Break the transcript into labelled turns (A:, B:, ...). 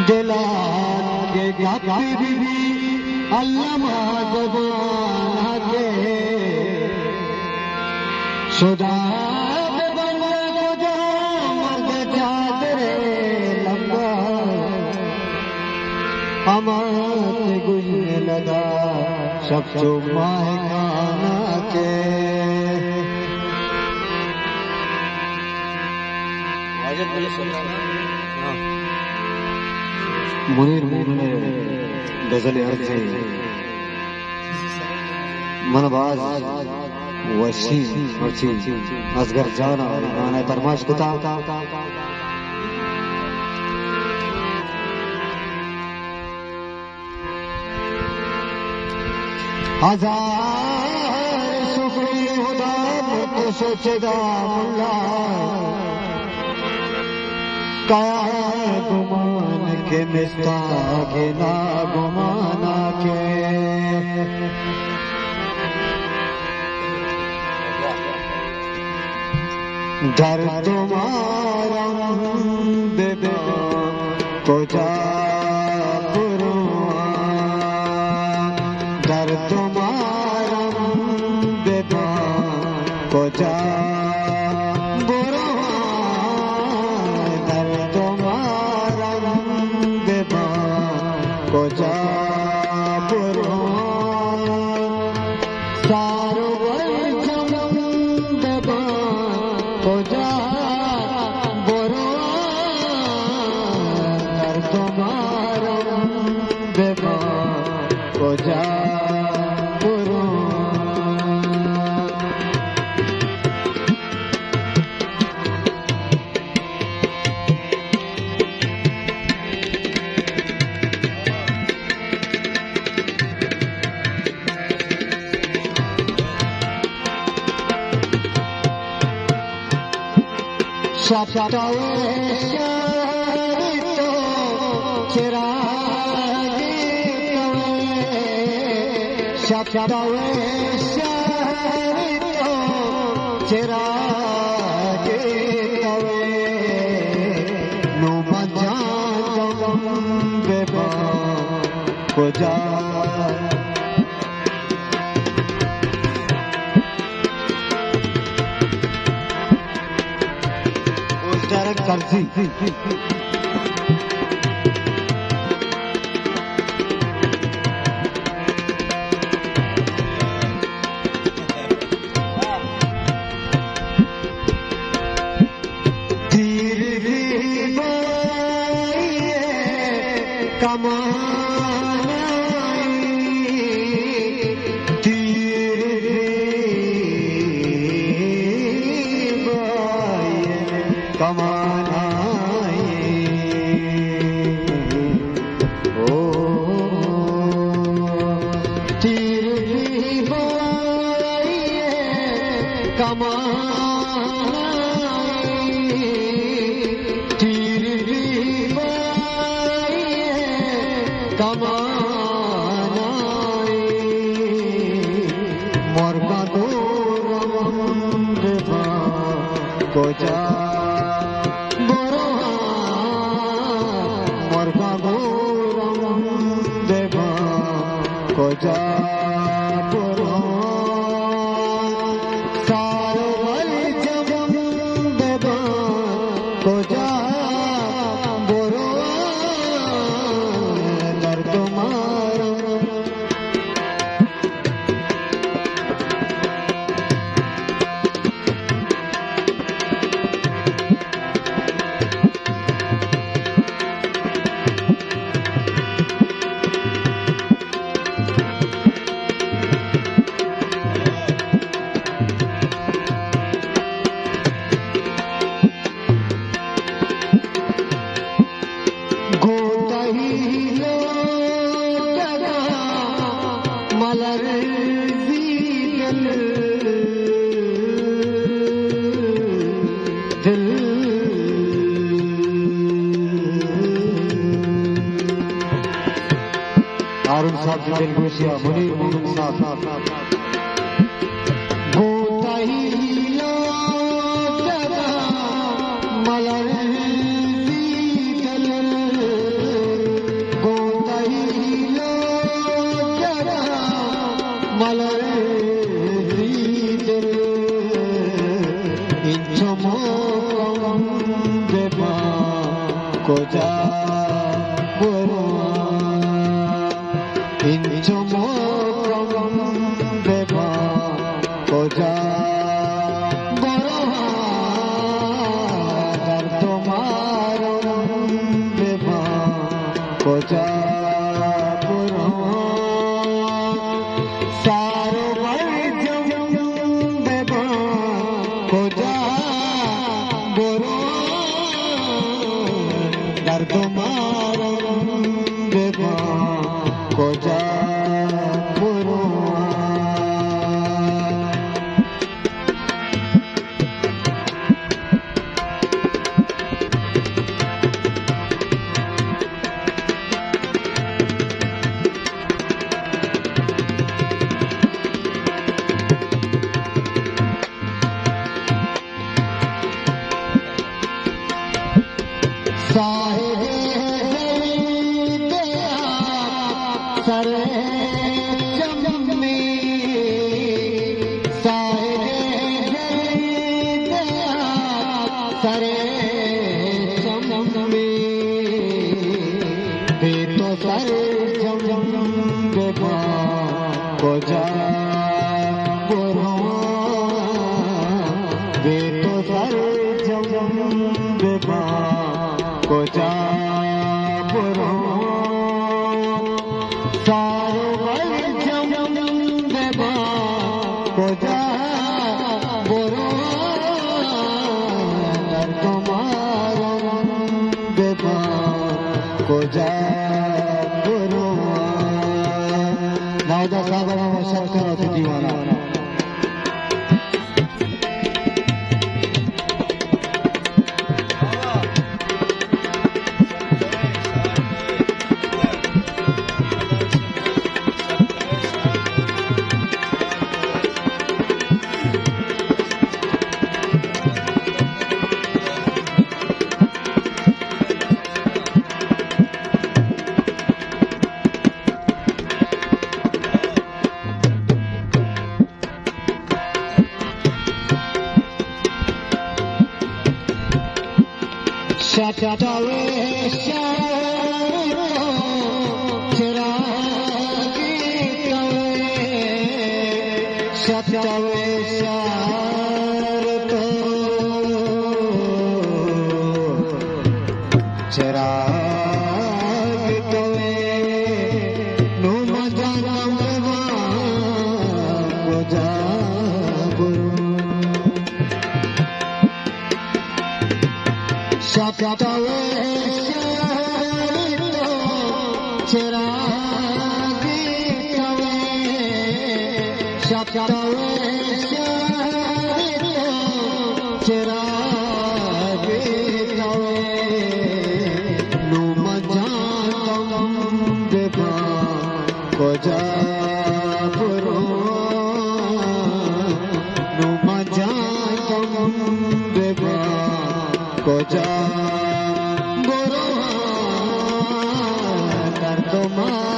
A: दिलान के गाती बीबी अल्लामा ज़बाना के सुदा बंदा को जो मर्द चादरे लंबा हमारे गुजरने लगा सब जो माए खाना के मुनीर ने गजल अर्ज मनबाज वशी मर्ची असगर जाना गाना तरमाश कुता हजार शुक्रिया खुदा मुझको सोचेगा मुल्ला काया गुमान के मिस्ता के ना गुमाना के घर तुम्हारा बेबा को जा घर तुम्हारा बेबा को जा buruwa inchomo beba koja buruwa dar tomaro beba koja buruwa saro barjam beba koja dar tomaro beba koja buruwa साहिबे दया सरे चमनी साहिबे दया सरे चमनी दे तो सर जम बेबा koja buruwa दे तो सर जम बेबा koja buruwa saro barjam beba koja buruwa dar tomaro beba koja buruwa nauda sabana shakara diwana Shatawe sharo chiragi tawe shatawe sharo chiragi tawe numa janam beba koja shatawe sharito chiragi tawe shatawe sharito chiragi tawe numa janam beba koja buruwa numa janam beba koja buruwa dar tomaro